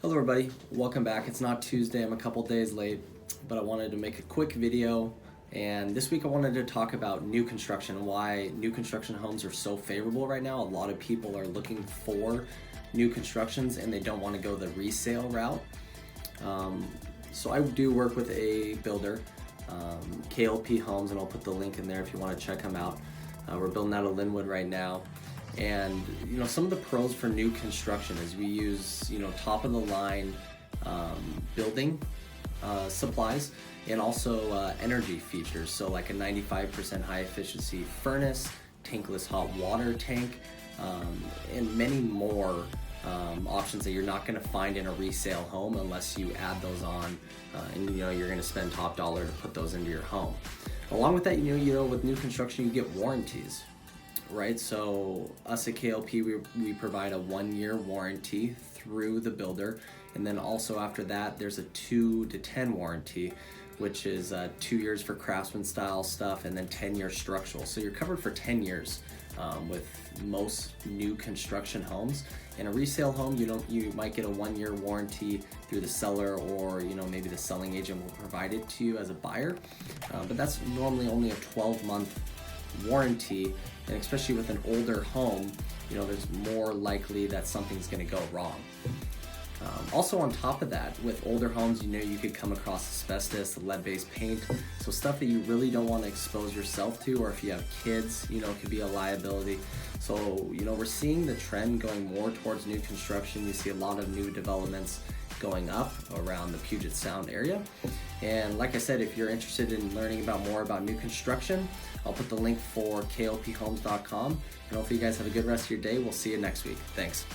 Hello everybody, welcome back. It's not Tuesday, I'm a couple days late, but I wanted to make a quick video. And this week I wanted to talk about new construction and why new construction homes are so favorable right now. A lot of people are looking for new constructions and they don't want to go the resale route. So I do work with a builder, KLP Homes, and I'll put the link in there if you want to check them out. We're building out of Linwood right now. And some of the pros for new construction is we use top of the line building supplies and also energy features, so like a 95% high efficiency furnace, tankless hot water tank, and many more options that you're not going to find in a resale home unless you add those on, and you're going to spend top dollar to put those into your home. Along with that, with new construction you get warranties. Right, so us at KLP, we provide a 1-year warranty through the builder, and then also after that there's a 2 to 10 warranty, which is 2 years for craftsman style stuff and then 10-year structural. So you're covered for 10 years with most new construction homes. In a resale home, you might get a 1-year warranty through the seller, or maybe the selling agent will provide it to you as a buyer, but that's normally only a 12-month warranty. And especially with an older home, there's more likely that something's going to go wrong. Also on top of that, with older homes, you could come across asbestos, lead-based paint, so stuff that you really don't want to expose yourself to, or if you have kids, it could be a liability. So, we're seeing the trend going more towards new construction. You see a lot of new developments going up around the Puget Sound area. And like I said, if you're interested in learning more about new construction, I'll put the link for klphomes.com. And hopefully you guys have a good rest of your day. We'll see you next week. Thanks.